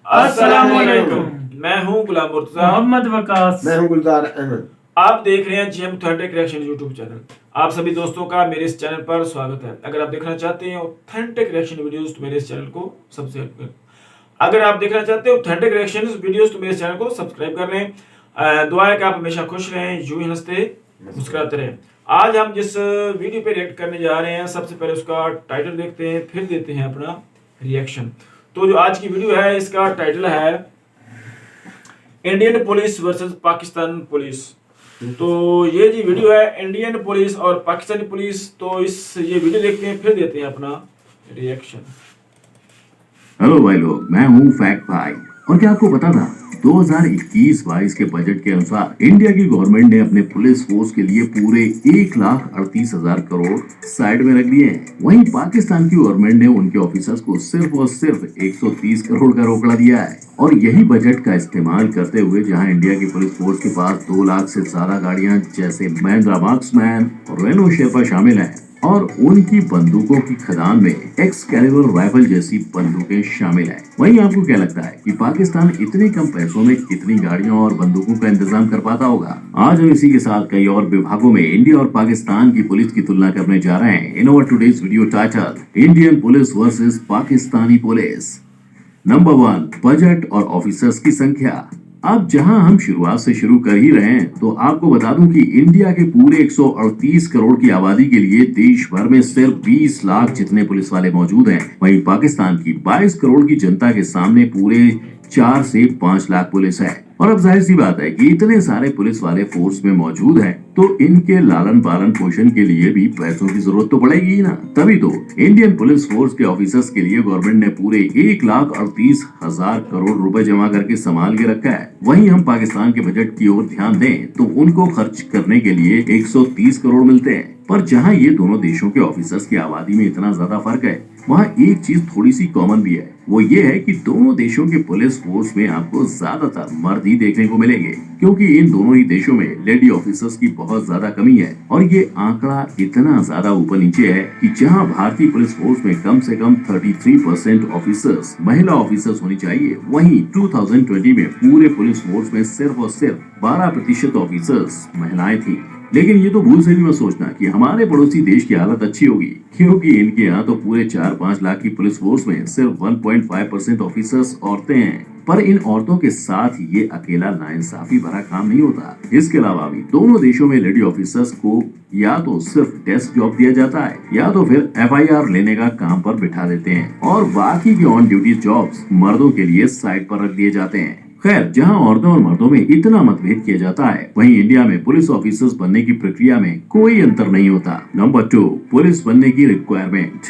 अस्सलामुअलैकुम। मैं हूं गुलाम मुर्तजा। मोहम्मद वकास। मैं हूं गुलजार अहमद। आप देख रहे हैं GM authentic reaction YouTube channel. आप सभी दोस्तों का मेरे इस चैनल पर स्वागत है। अगर आप देखना चाहते हैं ऑथेंटिक रिएक्शन वीडियोस तो मेरे इस चैनल को सब्सक्राइब करें। अगर आप देखना चाहते हैं ऑथेंटिक रिएक्शन वीडियोस तो मेरे इस चैनल को सब्सक्राइब कर लें। दुआ है कि आप हमेशा खुश रहें, यूं ही हंसते मुस्कुराते रहें। आज हम जिस वीडियो पे रिएक्ट करने जा रहे हैं, सबसे पहले उसका टाइटल देखते हैं, फिर देते हैं अपना रिएक्शन। तो जो आज की वीडियो है, इसका टाइटल है Indian police versus Pakistan police. तो ये जी वीडियो है इंडियन पुलिस और पाकिस्तानी पुलिस। तो ये वीडियो देखते हैं, फिर देते हैं अपना रिएक्शन। हेलो भाई लोग, मैं हूँ फैक्ट भाई। और क्या आपको पता था 2021-22 के बजट के अनुसार इंडिया की गवर्नमेंट ने अपने पुलिस फोर्स के लिए पूरे 1,38,000 करोड़ साइड में रख दिए हैं। वहीं पाकिस्तान की गवर्नमेंट ने उनके ऑफिसर्स को सिर्फ और सिर्फ 130 करोड़ का रोकड़ा दिया है। और यही बजट का इस्तेमाल करते हुए जहां इंडिया की पुलिस फोर्स के पास 2 लाख से ज्यादा गाड़ियां जैसे महिंद्रा मार्क्समैन और रेनो शेरपा शामिल है, और उनकी बंदूकों की खदान में एक्सकैलिबर राइफल जैसी बंदूकें शामिल हैं। वहीं आपको क्या लगता है कि पाकिस्तान इतने कम पैसों में कितनी गाड़ियों और बंदूकों का इंतजाम कर पाता होगा? आज हम इसी के साथ कई और विभागों में इंडिया और पाकिस्तान की पुलिस की तुलना करने जा रहे हैं in our today's video title Indian police versus Pakistani police. Number 1, budget और ऑफिसर्स की संख्या। अब जहां हम शुरुआत से शुरू कर ही रहे हैं तो आपको बता दूं कि इंडिया के पूरे 138 करोड़ की आबादी के लिए देश भर में सिर्फ 20 लाख जितने पुलिस वाले मौजूद हैं। वहीं पाकिस्तान की 22 करोड़ की जनता के सामने पूरे 4 से 5 लाख पुलिस है। और अब जाहिर सी बात है कि इतने सारे पुलिस वाले फोर्स में मौजूद हैं, तो इनके लालन पालन पोषण के लिए भी पैसों की जरूरत तो पड़ेगी ही ना। तभी तो इंडियन पुलिस फोर्स के ऑफिसर्स के लिए गवर्नमेंट ने पूरे 1,38,000 करोड़ रुपए जमा करके संभाल के रखा है। वहीं हम पाकिस्तान के बजट की ओर ध्यान दें तो उनको खर्च करने के लिए 130 करोड़ मिलते हैं। पर जहां ये दोनों देशों के ऑफिसर्स की आबादी में इतना ज्यादा फर्क है, वहाँ एक चीज थोड़ी सी कॉमन भी है। वो ये है कि दोनों देशों के पुलिस फोर्स में आपको ज्यादातर मर्द ही देखने को मिलेंगे, क्योंकि इन दोनों ही देशों में लेडी ऑफिसर्स की बहुत ज्यादा कमी है। और ये आंकड़ा इतना ज्यादा ऊपर नीचे है कि जहां भारतीय पुलिस फोर्स में कम से कम 33% ऑफिसर्स महिला ऑफिसर्स होनी चाहिए, वहीं 2020 में पूरे पुलिस फोर्स में सिर्फ और सिर्फ 12% ऑफिसर्स महिलाएं थी। लेकिन ये तो भूल से भी मत सोचना कि हमारे पड़ोसी देश की हालत अच्छी होगी, क्योंकि इनके यहाँ तो पूरे 4-5 लाख की पुलिस फोर्स में सिर्फ 1.5% ऑफिसर्स औरतें हैं। पर इन औरतों के साथ ये अकेला नाइंसाफी भरा काम नहीं होता। इसके अलावा भी दोनों देशों में लेडी ऑफिसर्स को या तो सिर्फ डेस्क जॉब दिया जाता है, या तो फिर FIR लेने का काम पर बिठा देते हैं, और बाकी के ऑन ड्यूटी जॉब्स मर्दों के लिए साइड पर रख दिए जाते हैं। खैर, जहां औरतों और मर्दों में इतना मतभेद किया जाता है, वहीं इंडिया में पुलिस ऑफिसर्स बनने की प्रक्रिया में कोई अंतर नहीं होता। नंबर 2, पुलिस बनने की रिक्वायरमेंट।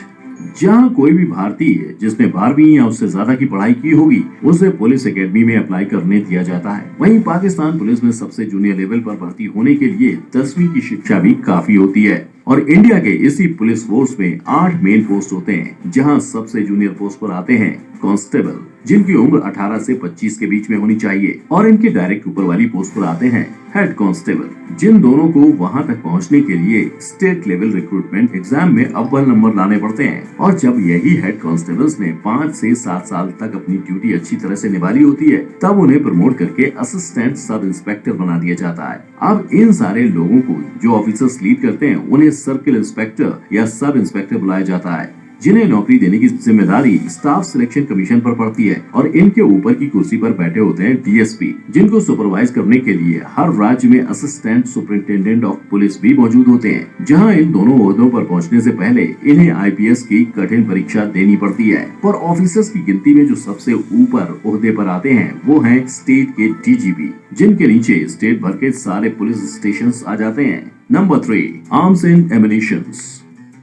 जहां कोई भी भारतीय जिसने 12वीं या उससे ज्यादा की पढ़ाई की होगी, उसे पुलिस एकेडमी में अप्लाई करने दिया जाता है। वहीं पाकिस्तान पुलिस में सबसे जूनियर लेवल पर भर्ती होने के लिए 10वीं की शिक्षा भी काफी होती है। और इंडिया के इसी पुलिस फोर्स में 8 मेन पोस्ट होते हैं, जहां सबसे जूनियर पोस्ट पर आते हैं कांस्टेबल, जिनकी उम्र 18 से 25 के बीच में होनी चाहिए, और इनके डायरेक्ट ऊपर वाली पोस्ट पर आते हैं हेड कांस्टेबल, जिन दोनों को वहां तक पहुंचने के लिए स्टेट लेवल रिक्रूटमेंट एग्जाम में अव्वल नंबर लाने पड़ते हैं। और जब यही हेड कांस्टेबल्स ने 5 से 7 साल तक अपनी ड्यूटी अच्छी तरह से निभा ली होती है, तब उन्हें प्रमोट करके असिस्टेंट सब इंस्पेक्टर बना दिया जाता है। अब इन सारे लोगों को जो ऑफिसर्स लीड करते हैं, उन्हें सर्किल इंस्पेक्टर या सब इंस्पेक्टर बुलाया जाता है, जिन्हें नौकरी देने की जिम्मेदारी स्टाफ सिलेक्शन कमीशन पर पड़ती है। और इनके ऊपर की कुर्सी पर बैठे होते हैं DSP, जिनको सुपरवाइज करने के लिए हर राज्य में असिस्टेंट सुपरिंटेंडेंट ऑफ पुलिस भी मौजूद होते हैं। जहां इन दोनों ओहदों पर पहुंचने से पहले इन्हें IPS की कठिन परीक्षा देनी पड़ती है। पर ऑफिसर्स की गिनती में जो सबसे ऊपर ओहदे पर आते हैं, वो हैं स्टेट के DGP, जिनके नीचे स्टेट भर के सारे पुलिस स्टेशन आ जाते हैं। Number 3, arms and ammunitions.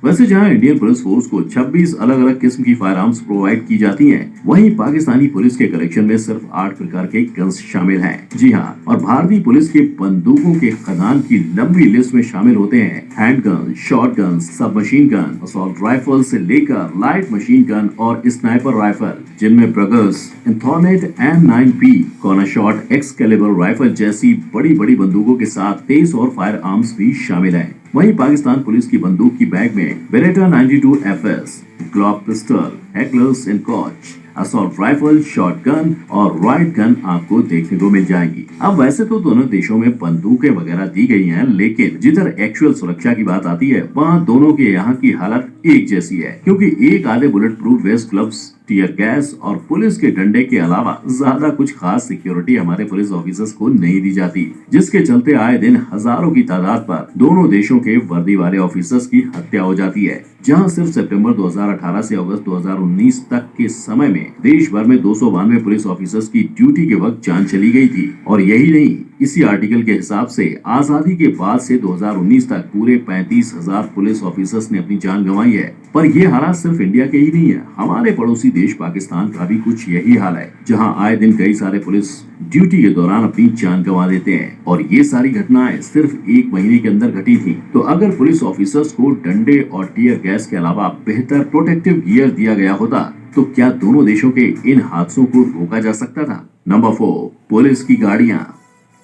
वैसे जहां इंडियन पुलिस फोर्स को 26 अलग अलग किस्म की फायर आर्म्स प्रोवाइड की जाती हैं, वहीं पाकिस्तानी पुलिस के कलेक्शन में सिर्फ 8 प्रकार के गन्स शामिल हैं। जी हाँ, और भारतीय पुलिस के बंदूकों के खदान की लंबी लिस्ट में शामिल होते हैं हैंड गन, शॉर्ट गन, सब मशीन गन, असॉल्ट राइफल से लेकर लाइट मशीन गन और स्नाइपर राइफल, जिनमें ब्रगर्स, एंथोनेट M9P, corner shot, Excalibur rifle जैसी बड़ी बड़ी बंदूकों के साथ 23 और फायर आर्म्स भी शामिल हैं। वहीं पाकिस्तान पुलिस की बंदूक की बैग में Beretta 92 FS, Glock pistol, Hecklers and Koch, assault rifle, shotgun और राइट गन आपको देखने को मिल जाएगी। अब वैसे तो दोनों देशों में बंदूकें वगैरह दी गई हैं, लेकिन जिधर एक्चुअल सुरक्षा की बात आती है वहाँ दोनों के यहाँ की हालत एक जैसी है, क्योंकि एक आधे bullet proof waste, gloves, tear gas और पुलिस के डंडे के अलावा ज्यादा कुछ खास सिक्योरिटी हमारे पुलिस ऑफिसर्स को नहीं दी जाती, जिसके चलते आए दिन हजारों की तादाद पर दोनों देशों के वर्दी वाले ऑफिसर्स की हत्या हो जाती है। जहां सिर्फ सितंबर 2018 से अगस्त 2019 तक के समय में देश भर में 292 पुलिस ऑफिसर्स की ड्यूटी के वक्त जान चली गई थी। और यही नहीं, इसी आर्टिकल के हिसाब से आजादी के बाद से 2019 तक पूरे 35,000 पुलिस ऑफिसर्स ने अपनी जान गंवाई है। पर ये हालात सिर्फ इंडिया के ही नहीं है, हमारे पड़ोसी देश पाकिस्तान का भी कुछ यही हाल है, जहां आए दिन कई सारे पुलिस ड्यूटी के दौरान अपनी जान गंवा देते हैं। और ये सारी घटनाएं सिर्फ एक महीने के अंदर घटी थी। तो अगर पुलिस ऑफिसर्स को डंडे और टीयर गैस के अलावा बेहतर प्रोटेक्टिव गियर दिया गया होता तो क्या दोनों देशों के इन हादसों को रोका जा सकता था? नंबर 4, पुलिस की गाड़ियां।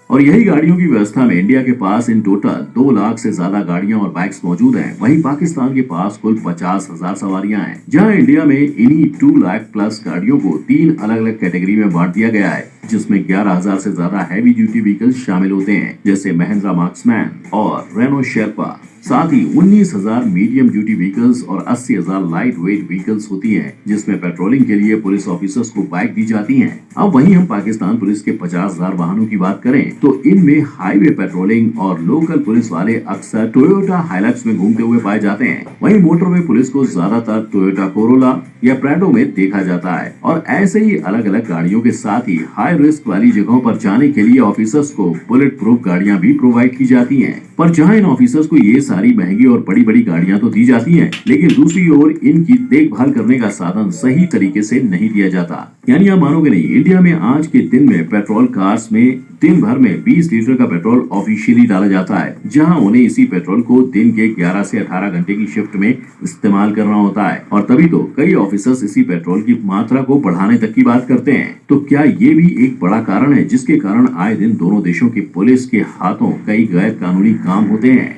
और यही गाड़ियों की व्यवस्था में इंडिया के पास इन टोटल 2 लाख से ज्यादा गाड़ियां और बाइक्स मौजूद हैं। वहीं पाकिस्तान के पास कुल 50,000 सवारियां हैं, जहां इंडिया में इन्हीं 2 लाख प्लस गाड़ियों को 3 अलग अलग कैटेगरी में बांट दिया गया है, जिसमें 11,000 से ज्यादा हैवी ड्यूटी व्हीकल्स शामिल होते हैं, जैसे महिंद्रा मार्क्समैन और रेनो शेरपा। साथ ही 19,000 मीडियम ड्यूटी व्हीकल्स और 80,000 लाइट वेट व्हीकल्स होती हैं, जिसमें पेट्रोलिंग के लिए पुलिस ऑफिसर्स को बाइक दी जाती हैं। अब वहीं हम पाकिस्तान पुलिस के 50,000 वाहनों की बात करें तो इनमें हाईवे पेट्रोलिंग और लोकल पुलिस वाले अक्सर टोयोटा हाइलक्स में घूमते हुए पाए जाते हैं। वहीं मोटरवे पुलिस को ज्यादातर टोयोटा कोरोला या प्राडो में देखा जाता है। और ऐसे ही अलग अलग गाड़ियों के साथ ही हाई रिस्क वाली जगहों पर जाने के लिए ऑफिसर्स को बुलेट प्रूफ गाड़ियां भी प्रोवाइड की जाती हैं। पर जहां इन ऑफिसर्स को ये सारी महंगी और बड़ी बड़ी गाड़ियां तो दी जाती हैं, लेकिन दूसरी ओर इनकी देखभाल करने का साधन सही तरीके से नहीं दिया जाता। यानी आप मानोगे नहीं, इंडिया में आज के दिन में पेट्रोल कार्स में दिन भर में 20 लीटर का पेट्रोल ऑफिशियली डाला जाता है, जहां उन्हें इसी पेट्रोल को दिन के 11 से 18 घंटे की शिफ्ट में इस्तेमाल करना होता है। और तभी तो कई ऑफिसर्स इसी पेट्रोल की मात्रा को बढ़ाने तक की बात करते हैं। तो क्या ये भी एक बड़ा कारण है जिसके कारण आए दिन दोनों देशों की पुलिस के हाथों कई गैर कानूनी काम होते हैं?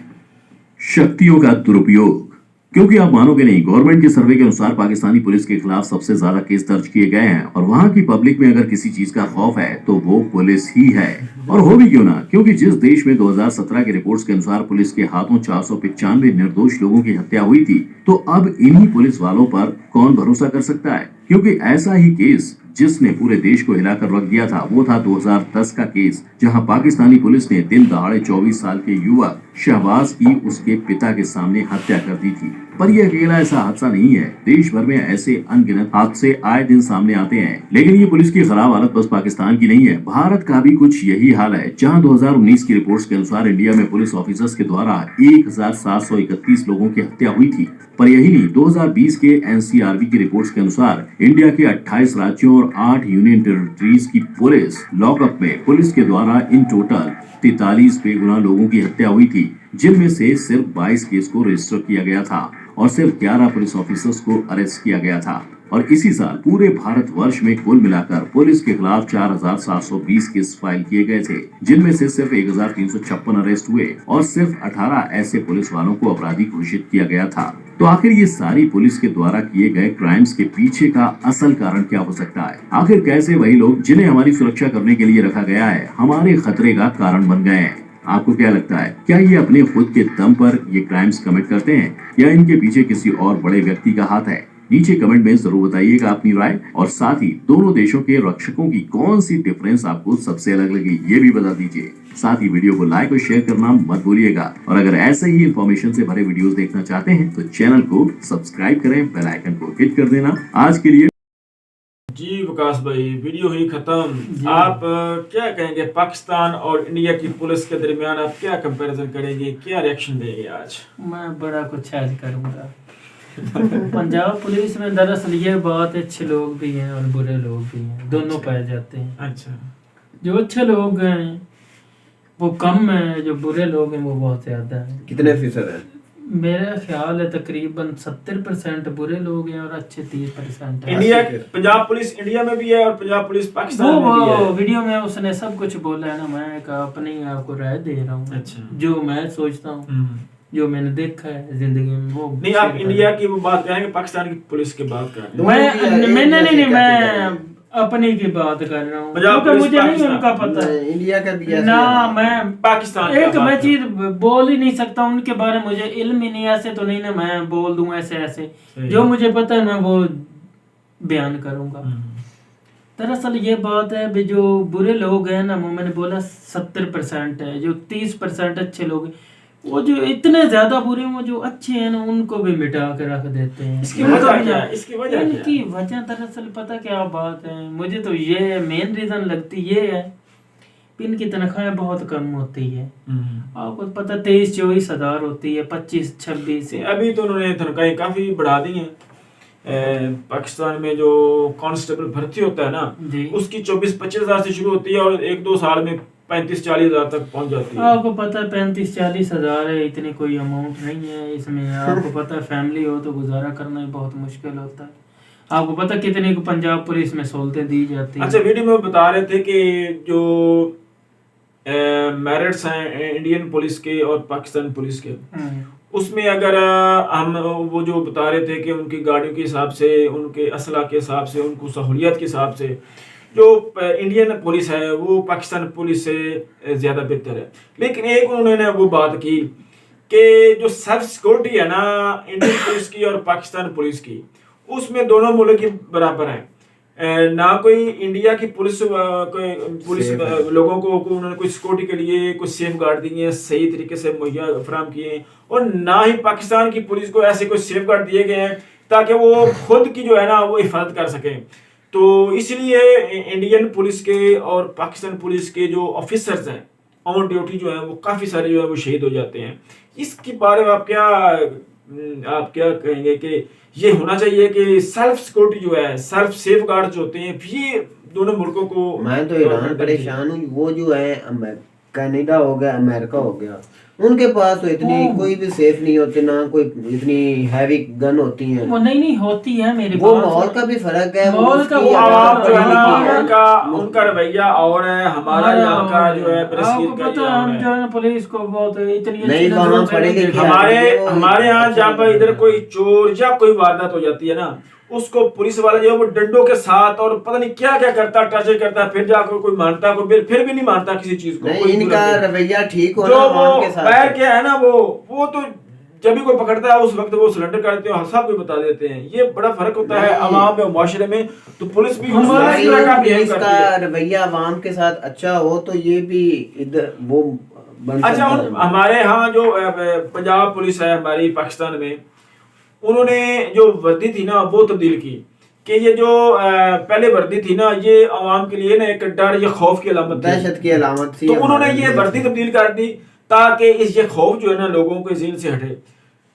शक्तियों का दुरुपयोग। क्योंकि आप मानोगे नहीं, गवर्नमेंट के सर्वे के अनुसार पाकिस्तानी पुलिस के खिलाफ सबसे ज्यादा केस दर्ज किए गए हैं। और वहाँ की पब्लिक में अगर किसी चीज का खौफ है तो वो पुलिस ही है। और हो भी क्यों ना, क्योंकि जिस देश में 2017 के रिपोर्ट्स के अनुसार पुलिस के हाथों 495 निर्दोष लोगों की हत्या हुई थी, तो अब इन्हीं पुलिस वालों पर कौन भरोसा कर सकता है? क्योंकि ऐसा ही केस जिसने पूरे देश को हिलाकर रख दिया था वो था 2010 का केस, जहां पाकिस्तानी पुलिस ने दिन दहाड़े 24 साल के युवक शहबाज की उसके पिता के सामने हत्या कर दी थी। पर यह अकेला ऐसा हादसा नहीं है, देश भर में ऐसे अनगिनत हादसे आए दिन सामने आते हैं। लेकिन ये पुलिस की खराब हालत बस पाकिस्तान की नहीं है, भारत का भी कुछ यही हाल है, जहां 2019 की रिपोर्ट्स के अनुसार इंडिया में पुलिस ऑफिसर्स के द्वारा 1731 लोगों की हत्या हुई थी। पर यही नहीं, 2020 के एनसीआरबी की रिपोर्ट्स के अनुसार इंडिया के 28 राज्यों और 8 यूनियन टेरिटरीज की पुलिस लॉकअप में पुलिस के द्वारा इन टोटल 43 बेगुनाह लोगों की हत्या हुई थी, जिनमें से सिर्फ 22 केस को रजिस्टर किया गया था और सिर्फ 11 पुलिस ऑफिसर्स को अरेस्ट किया गया था। और इसी साल पूरे भारत वर्ष में कुल मिलाकर पुलिस के खिलाफ 4,720 केस फाइल किए गए थे, जिनमें से सिर्फ 1,356 अरेस्ट हुए और सिर्फ 18 ऐसे पुलिस वालों को अपराधी घोषित किया गया था। तो आखिर ये सारी पुलिस के द्वारा किए गए क्राइम्स के पीछे का असल कारण क्या हो सकता है? आखिर कैसे वही लोग जिन्हें हमारी सुरक्षा करने के लिए रखा गया है हमारे खतरे का कारण बन गए हैं? आपको क्या लगता है, क्या ये अपने खुद के दम पर ये क्राइम्स कमिट करते हैं या इनके पीछे किसी और बड़े व्यक्ति का हाथ है? नीचे कमेंट में जरूर बताइएगा अपनी राय, और साथ ही दोनों देशों के रक्षकों की कौन सी डिफरेंस आपको सबसे अलग लगी ये भी बता दीजिए। साथ ही वीडियो को लाइक और शेयर करना मत भूलिएगा। और अगर ऐसे ही इंफॉर्मेशन से भरे वीडियोस देखना चाहते हैं तो चैनल को सब्सक्राइब करें, बेल आइकन को हिट कर देना। आज के लिए जी विकास भाई, वीडियो हुई खत्म। आप क्या कहेंगे, पाकिस्तान और इंडिया की पुलिस के दरमियान आप क्या कंपैरिजन करेंगे, क्या रिएक्शन देंगे आज? मैं बड़ा कुछ ऐड करूंगा। पंजाब पुलिस में दरअसल ये बहुत अच्छे लोग भी हैं और बुरे लोग भी हैं, दोनों पाए जाते हैं। अच्छा, जो अच्छे लोग हैं वो कम है, जो बुरे लोग हैं वो बहुत ज्यादा हैं। कितने फीसद है? मेरा ख्याल है तकरीबन 70% बुरे लोग हैं और अच्छे 30% हैं। इंडिया पंजाब पुलिस इंडिया में भी है और पंजाब पुलिस पाकिस्तान में भी है। वीडियो में उसने सब कुछ बोला है ना, मैं अपनी आपको राय दे रहा हूँ। अच्छा, जो मैं सोचता हूँ जो मैंने देखा है जिंदगी में वो नहीं, आप इंडिया की वो बात करेंगे, पाकिस्तान की पुलिस की बात कर रहे हैं। मैं नहीं मैं अपने की बात कर रहा हूँ, पंजाब क्योंकि पुलिस मुझे नहीं पाकिस्तान। उनका पता है इंडिया का भी ऐसे ना। हाल है। मैं पाकिस्तान एक का मैं बात चीज बोल ही नहीं सकता उनके बारे में, मुझे इल्म ही नहीं, ऐसे तो नहीं ना मैं बोल दूं ऐसे ऐसे, सही। जो मुझे पता है मैं वो बयान करूंगा। दरअसल ये बात है भी जो बुरे लोग हैं ना, वो मैंने बोला 70% है, जो 30% अच्छे लोग हैं, वो जो इतने ज्यादा बुरे हैं, वो जो अच्छे हैं ना उनको भी मिटा के रख देते हैं। इसकी वजह क्या है? इसकी वजह क्या है? इनकी वजह दरअसल पता क्या बात है, मुझे तो ये मेन रीजन लगती ये है कि इनकी तनख्वाहें बहुत कम होती है। आपको पता 23-24 हजार होती है, 25-26। अभी तो उन्होंने तनख्वाहें काफी बढ़ा दी हैं। पाकिस्तान में जो कांस्टेबल भर्ती होता है ना, जी उसकी 24-25 हजार से शुरू होती है और 1-2 साल में 35-40 हजार तक पहुंच जाती है। आपको पता है 35-40 हजार है, इतनी कोई अमाउंट नहीं है इसमें। आपको पता है फैमिली हो तो गुजारा करना ही बहुत मुश्किल होता है। आपको पता कितने को पंजाब पुलिस में सहूलतें दी जाती है। अच्छा, वीडियो में बता रहे थे कि जो मेरिट्स हैं इंडियन पुलिस के और पाकिस्तान पुलिस के, उसमें अगर हम वो जो बता रहे थे कि उनकी गाड़ियों के हिसाब से, उनके असला के हिसाब से, उनको सहूलियत के हिसाब से जो इंडियन पुलिस है वो पाकिस्तान पुलिस से ज़्यादा बेहतर है। लेकिन एक उन्होंने वो बात की कि जो सेल्फ सिक्योरिटी है ना इंडियन पुलिस की और पाकिस्तान पुलिस की, उसमें दोनों मुल्क की बराबर हैं। ना कोई इंडिया की पुलिस लोगों को उन्होंने कोई सिक्योरिटी के लिए कुछ सेफ गार्ड दिए हैं, सही तरीके से मुहैया फराम किए हैं, और ना ही पाकिस्तान की पुलिस को ऐसे कोई सेफ गार्ड दिए गए हैं ताकि वो खुद की जो है ना वो हिफाजत कर सकें। तो इसलिए इंडियन पुलिस के और पाकिस्तान पुलिस के जो ऑफिसर्स हैं ऑन ड्यूटी जो है वो काफ़ी सारे जो है वो शहीद हो जाते हैं। इसके बारे में आप क्या कहेंगे कि ये होना चाहिए कि सेल्फ सिक्योरिटी जो है, सेल्फ सेफ गार्ड जो होते हैं, ये दोनों मुल्कों को। मैं तो ईरान परेशान हूँ, वो जो है कनाडा हो गया, अमेरिका हो गया, उनके पास तो इतनी कोई भी सेफ नहीं होती, ना कोई इतनी हैवी गन होती हैं। वो नहीं होती है मेरे वो पास। माहौल का भी फर्क है, माहौल का उसकी वो आवाम जो है ना आवाम उनका रवैया और है, हमारा यहाँ का जो है आपको बरसीर का पता ये है, और हम है। जो है ना पुलिस को बहुत इतनी नहीं, अच्छी वहाँ नजरों से पढ़े नहीं लिखे देखा। हमारे यहाँ जहाँ पर इधर कोई चोर या कोई वारदात हो जाती है ना, उसको पुलिस वाला जो है वो डंडों के साथ और पता नहीं क्या क्या करता, टर्चर करता है, फिर जाकर कोई मानता, कोई फिर भी नहीं मानता किसी चीज को। नहीं, कोई इनका बुरा नहीं। रवैया ठीक हो जो ना वो आवाम के साथ। पैर क्या है ना वो तो जब भी कोई पकड़ता है उस वक्त वो सिलेंडर करते हैं, सबको बता देते हैं। ये बड़ा फर्क होता है अवाम में, मुआशरे में। तो पुलिस भी उस तरह का बिहेव करती इसका है। रवैया आवाम के साथ अच्छा हो तो ये भी इधर वो बन अच्छा, सकता है। हमारे यहाँ जो पंजाब पुलिस है हमारी पाकिस्तान में, उन्होंने जो वर्दी थी ना वो तब्दील की कि ये जो पहले वर्दी थी ना ये अवाम के लिए ना एक डर या खौफ की अलामत थी, दहशत की अलामत थी। तो उन्होंने ये वर्दी तब्दील कर दी ताकि इस ये खौफ जो है ना लोगों के ज़हन से हटे।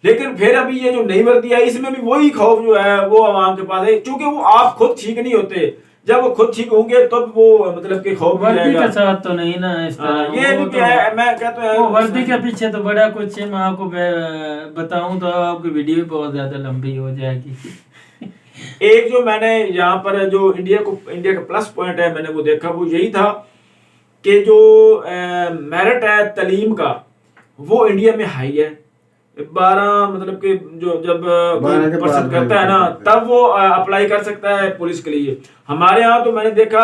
लेकिन फिर अभी ये जो नई वर्दी है इसमें भी वही खौफ जो है वो अवाम के पास है, क्योंकि वो आप खुद ठीक नहीं होते। जब वो खुद ठीक होंगे तब तो वो मतलब कि खौफ भी वर्दी जाएगा। के साथ तो नहीं ना इस तरह। ये वो भी तो- क्या है, मैं कहता वो हूँ वर्दी के पीछे तो बड़ा कुछ है। मैं आपको बताऊं तो आपकी वीडियो भी बहुत ज्यादा लंबी हो जाएगी। एक जो मैंने यहाँ पर जो इंडिया का प्लस पॉइंट है मैंने वो देखा, वो यही था कि जो मेरिट है तालीम का वो इंडिया में हाई है। 12 मतलब कि जो जब 12 के पर्सन बाद करता है ना तब वो अप्लाई कर सकता है पुलिस के लिए। हमारे यहाँ तो मैंने देखा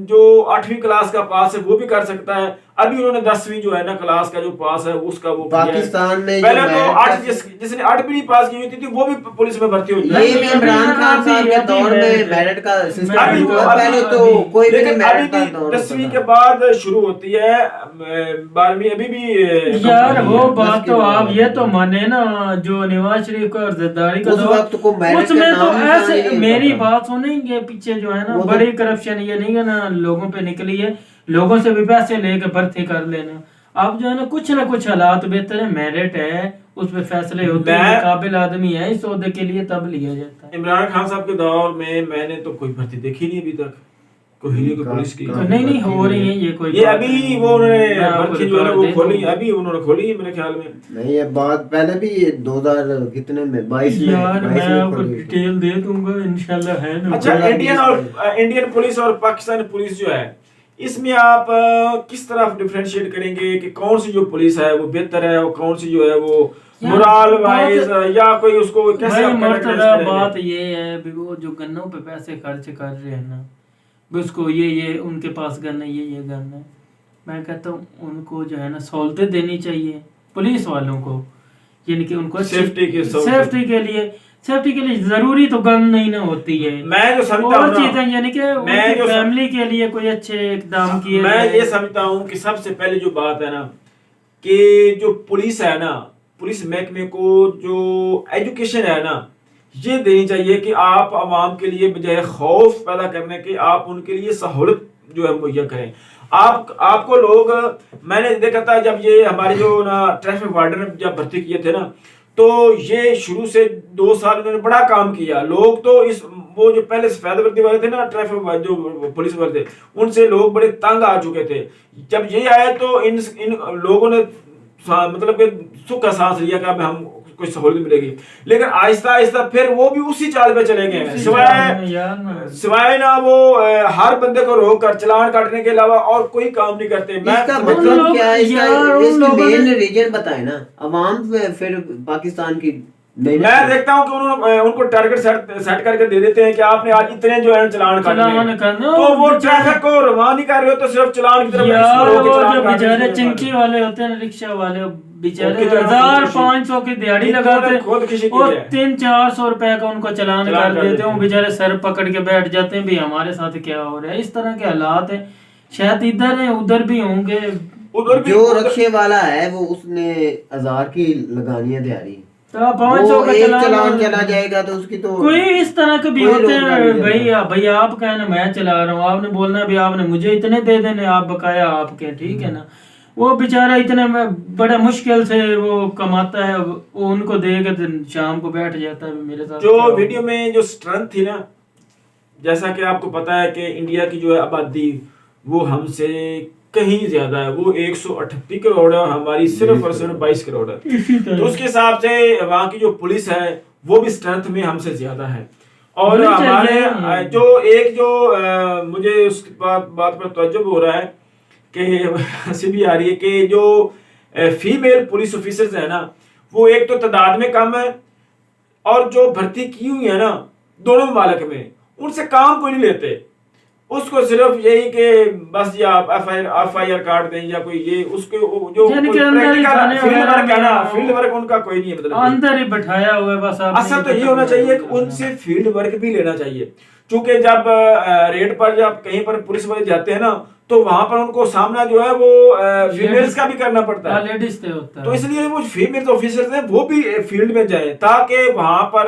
जो 8वीं क्लास का पास है वो भी कर सकता है। अभी उन्होंने 10वीं जो है ना क्लास का जो पास है उसका वो किया है। पाकिस्तान में पहले जो तो merit 8 जिसने 8वीं नहीं पास की हुई थी वो भी पुलिस में भर्ती होती ये भी इमरान खान साहब के दौर में मेरिट का सिस्टम अभी हुआ। पहले तो कोई भी लेकिन अभी मेरिट का भी दौर 10वीं होता के था। बाद शुरू होती है 12वीं अभी भी यार वो दस बात की तो बात आप है। ये तो माने ना, जो नवाज शरीफ का और जरदारी का उस दौर, वक्त को मेरिट उसमें का तो नाम ही ऐसे नहीं मेरी होता था। बात सुनेंगे पीछे जो है ना वो तो- बड़ी करप्शन ये नहीं है ना लोगों पे निकली है, लोगों से भी पैसे लेके भर्ती कर लेना। अब जो है ना कुछ हालात बेहतर है, मेरिट है, उस पे फैसले होते हैं, काबिल आदमी है इस ओहदे के लिए तब लिया जाता है। इमरान खान साहब के दौर में मैंने तो कोई भर्ती देखी नहीं अभी तक, कोई ही नहीं, कोई पुलिस की। का- नहीं हो रही है ये कोई ये बात अभी नहीं। वो उन्होंने मैं आपको भर्ती जो है ना रिकॉर्ड वो दे खोली, दूंगा। अभी उन्होंने खोली है मेरे ख्याल में। नहीं, ये बात पहले भी ये 2000 कितने में 22 में यार 22 मैं में आपको खोली थी। डिटेल दे दूंगा इंशाल्लाह, है ना। अच्छा, मतलब इंडियन पुलिस और पाकिस्तानी पुलिस जो है इसमें आप किस तरह डिफरेंशिएट करेंगे कि कौन सी जो पुलिस है वो बेहतर है और कौन सी जो है वो मोरल वाइज या कोई उसको कैसे भाई आप मुर्तजा कैरेक्टराइज बात करेंगे? ये है भी वो जो गन्नों पे पैसे खर्च कर रहे हैं ना, भी उसको ये उनके पास गन है, ये गन है, मैं कहता हूँ उनको जो है ना सहूलतें देनी चाहिए पुलिस वालों को, यानी कि उनको सेफ्टी सेफ्टी के लिए जरूरी तो गन नहीं ना होती है, मैं जो समझता और हूँ ना, चीजें यानी कि मैं उनकी जो फैमिली के लिए कोई अच्छे इकदाम किए मैं जाएं। ये समझता हूँ कि सबसे पहले जो बात है ना कि जो पुलिस है ना, पुलिस महकमे को जो एजुकेशन है ना, ये देनी चाहिए कि आप आवाम के लिए बजाय खौफ पैदा करने के आप उनके लिए सहूलत जो है मुहैया करें। आपको लोग, मैंने देखा था जब ये हमारे जो ना ट्रैफिक वार्डन जब भर्ती किए थे ना, तो ये शुरू से 2 साल उन्होंने बड़ा काम किया। लोग तो इस वो जो पहले सफेद वर्दी वाले थे ना, ट्रैफिक जो पुलिस वाले थे, उनसे लोग बड़े तंग आ चुके थे। जब ये आए तो इन लोगों ने मतलब कि सुख का सांस लिया कि अब हम कोई सहूलियत मिलेगी, लेकिन आहिस्ता आहिस्ता फिर वो भी उसी चाल पे चले गए हैं। सिवाय ना वो हर बंदे को रोक कर चालान काटने के अलावा और कोई काम नहीं करते। इसका मतलब क्या है, इसकी मेन रीजन बताए ना, अवाम फिर पाकिस्तान की मैं देखता हूँ कि उन्होंने उनको टारगेट सेट करके दे देते हैं कि आपने आज इतने जो है चालान काटने, तो वो ट्रैफिक को रवाना नहीं कर रहे हो तो सिर्फ चालान की तरफ बेचारे चिंकी वाले होते हैं, रिक्शा वाले बेचारे 1500 की दिहाड़ी लगाते हैं और 300-400 रुपए का उनको चालान कर देते हैं, बेचारे सर पकड़ के बैठ जाते हैं भी हमारे साथ क्या हो रहा है। इस तरह के हालात है, शायद इधर है उधर भी होंगे। जो रक्शे वाला है वो उसने 1000 की लगानी है दिहाड़ी, तो 500 का चालान चला जाएगा तो उसकी तो कोई इस तरह के भी होते हैं। भैया आप कहना मैं चला रहा हूँ, आपने बोलना भी आपने मुझे इतने दे देने, आप बकाया आपके, ठीक है ना। वो बेचारा इतने में बड़ा मुश्किल से वो कमाता है, वो उनको देकर शाम को बैठ जाता है मेरे साथ। जो वीडियो में जो स्ट्रेंथ थी ना, जैसा कि आपको पता है कि इंडिया की जो है आबादी वो हमसे कहीं ज्यादा है, वो 138 करोड़ है और हमारी सिर्फ और सिर्फ 22 करोड़ है। तो उसके हिसाब से वहाँ की जो पुलिस है वो भी स्ट्रेंथ में हमसे ज्यादा है। और हमारे मुझे उस बात पर तवज्जो हो रहा है कि हंसी भी आ रही है कि जो फीमेल पुलिस ऑफिसर्स है ना, वो एक तो तादाद में कम है और जो भर्ती की हुई है ना दोनों ममालिक में, उनसे काम कोई नहीं लेते। उसको सिर्फ यही कि बस या FIR काट दें या कोई ये उसके जो प्रैक्टिकल फील्ड वर्क है ना, फील्ड वर्क उनका कोई नहीं है, मतलब अंदर ही बैठाया हुआ है बस। असल तो ये होना चाहिए कि उनसे फील्ड वर्क भी लेना चाहिए, क्योंकि जब रेड पर जब कहीं पर पुलिस वाले जाते हैं ना तो वहां पर उनको सामना जो है वो फीमेल्स का भी करना पड़ता है, लेडीज से होता है। तो इसलिए वो फीमेल ऑफिसर्स हैं वो भी फील्ड में जाए ताकि वहां पर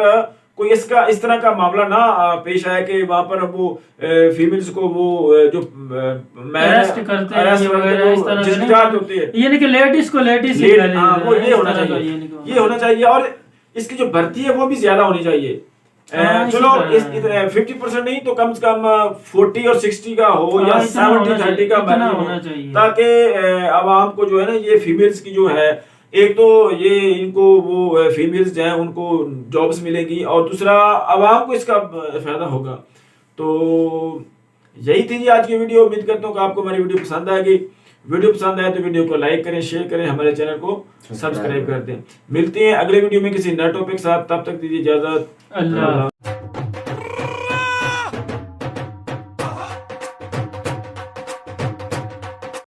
कोई इस तरह का मामला ना पेश आए कि वहां पर वो फीमेल्स को वो जो अरेस्ट करते हैं इस तरह होती है, यानी कि लेडीज को लेडीज वो ये होना चाहिए और इसकी जो भर्ती है वो भी ज्यादा होनी चाहिए। चलो 50% नहीं तो कम से कम 40 और 60 का हो या 70-30 का होना चाहिए, ताकि आवाम को जो है ना ये फीमेल्स की जो है, एक तो ये इनको वो फीमेल्स जो है उनको जॉब्स मिलेगी और दूसरा आवाम को इसका फायदा होगा। तो यही थी आज की वीडियो। उम्मीद करता हूँ कि आपको हमारी वीडियो पसंद आएगी। वीडियो पसंद आए तो वीडियो को लाइक करें, शेयर करें, हमारे चैनल को सब्सक्राइब कर दें। मिलते हैं अगले वीडियो में किसी नए टॉपिक के साथ, तब तक दीजिए इजाजत। अल्लाह।